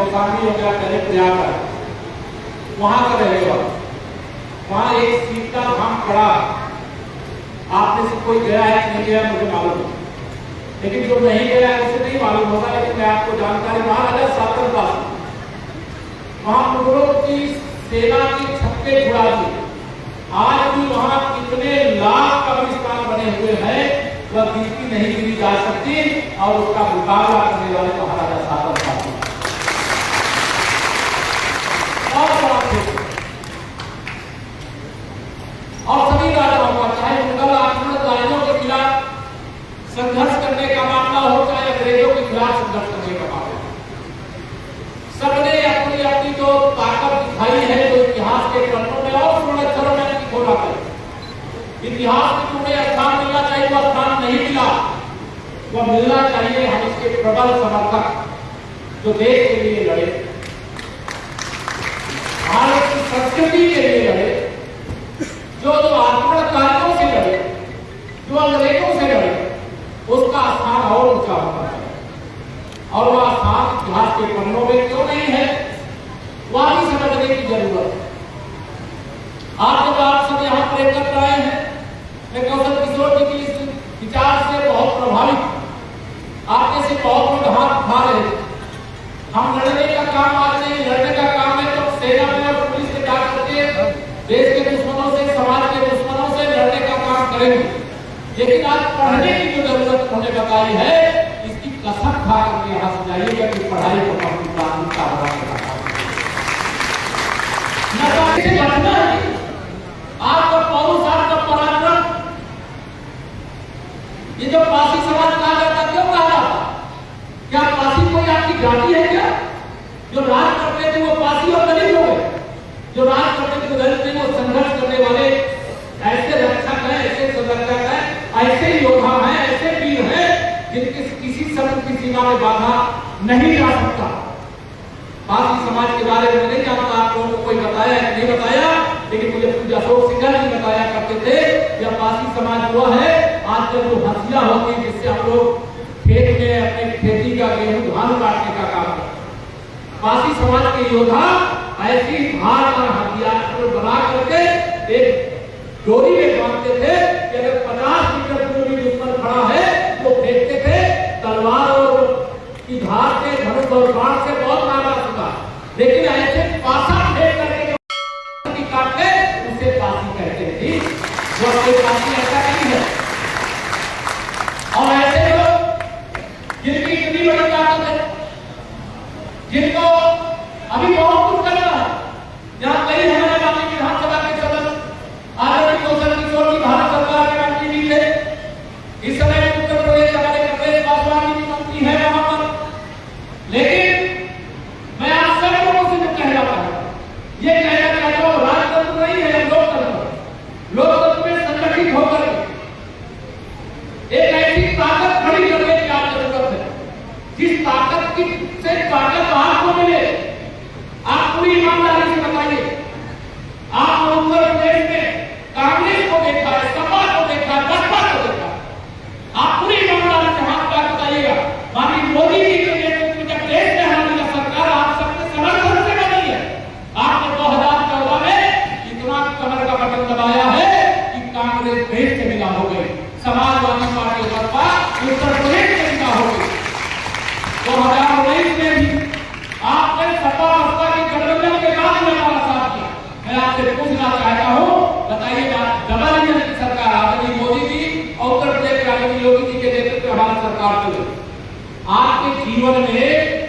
कौशाम्बी हो गया, पहले प्रयागराज, वहां का रहेगा। वहां एक सीता धाम पड़ा, आपने से कोई गया है कि नहीं गया मुझे मालूम नहीं, लेकिन जो नहीं गया है उसे नहीं मालूम होगा, लेकिन मैं आपको जानकारी, महाराजा सातरपाल वहां मुगलों की सेना की छक्के छुड़ा दी। आज भी वहां कितने लाख कब्रिस्तान बने हुए हैं वह गिनती नहीं गिनी जा सकती, और उसका मुकाबला करने वाले महाराजा सातरपाल और सभी राजाओं का, चाहे मुगल आक्रमणकारियों के खिलाफ संघर्ष करने का मामला हो, चाहे अंग्रेजों के खिलाफ संघर्ष करने का मामला, सबने अपनी अपनी जो ताकत दिखाई है, जो इतिहास के पन्नों में और स्वर्ण अक्षरों में लिखा है। इतिहास में तुम्हें स्थान मिलना चाहिए, वह स्थान नहीं मिला, वह मिलना चाहिए हम इसके प्रबल समर्थक जो देश के लिए लड़े, भारत की संस्कृति के लिए लड़े, जो आक्रमणकारियों से लड़े, जो अंग्रेजों से लड़े, उसका स्थान और ऊंचा होना चाहिए। और वह स्थान इतिहास के पन्नों में क्यों नहीं है, वह भी समझने की जरूरत है। आज जब आप सब यहाँ पर एकत्र आए हैं, मैं कौशल किशोर जी की इस विचार से बहुत प्रभावित, आपने से बहुत लोग हाथ उठा रहे थे। हम लड़ने का काम आज नहीं, लड़ने का काम है तो सेना में और पुलिस में जा करके देश के दुश्मनों से, समाज के दुश्मनों से लड़ने का काम करेंगे, लेकिन आज पढ़ने की जो जरूरत उन्होंने बताई है, इसकी कसम खा करके यहाँ से जाइएगा कि पढ़ाई को प्राथमिकता बचना है। आपका पौरुष, आपका पराक्रम, ये जो पासी समाज कहा जाता, क्यों कहा जाता? क्या पासी कोई आपकी जाति है क्या? जो राज करते थे वो पासी और दलित हो गए, जो राज करते थे दलित थे, वो संघर्ष करने वाले ऐसे रक्षक हैं, ऐसे संरक्षक हैं, ऐसे योद्धा हैं, ऐसे वीर हैं जिनके किसी शब्द की सीमा में बाधा नहीं जा सकता। पासी समाज के बारे में नहीं जानता, आप लोगों को कोई बताया है नहीं बताया, लेकिन मुझे पूज्य अशोक सिंघल जी बताया करते थे, यह पासी समाज हुआ है आज जब वो हंसिया होती है जिससे हम लोग खेत में अपने खेती का गेहूं धान काटने का काम करते। पासी समाज के योद्धा ऐसी धार और हथियार बना करके एक डोरी में बांधते थे कि अगर 50 मीटर दूर भी दुश्मन खड़ा है तो फेंकते थे तलवार और की धार से, धनुष और बाण से बहुत मारा चुका, लेकिन ऐसे पासा फेंक करके काटते उसे पासी कहते थे। वो कोई पासी ऐसा नहीं है। और ऐसे लोग जिनकी इतनी बड़ी ताकत है, जिनको अभी बहुत कुछ करना है, जहां कई हमारे बाकी विधानसभा के सदस्य आदरणीय कौशल किशोर जी भारत सरकार के मंत्री भी थे, इस समय उत्तर प्रदेश हमारे कपिल पासवान जी मंत्री है वहां पर, लेकिन मैं आप सब लोगों से जो कहना चाहता हूं, ये कहना चाहता हूं, राजतंत्र नहीं है, लोकतंत्र। लोकतंत्र में संगठित होकर एक ऐसी ताकत खड़ी करने की आप जरूरत है, जिस ताकत की से ताकत आपको मिले। आप पूरी ईमानदारी से बताइए, आप उत्तर प्रदेश में कांग्रेस को देखा है, सपा को देखा है, बसपा को देखा है, आप पूरी ईमानदारी से हाथ बात बताइएगा। माननीय मोदी जी के नेतृत्व में देश में हमारी सरकार आप सबके समर्थन से बनी है। आपने 2014 में इतना कमर का बटन दबाया है कि कांग्रेस देश से विदा हो गई, समाजवादी पार्टी बसपा उत्तर प्रदेश से विदा हो गई। 2019 में भी आपने सपा बसपा की गठबंधन के बाद में हमारा साथ दिया। मैं आपसे पूछना चाहता हूं, बताइए डबल इंजन की सरकार आदरणीय मोदी जी और उत्तर प्रदेश के आदरणीय योगी जी के नेतृत्व में हमारी सरकार चली, आपके जीवन में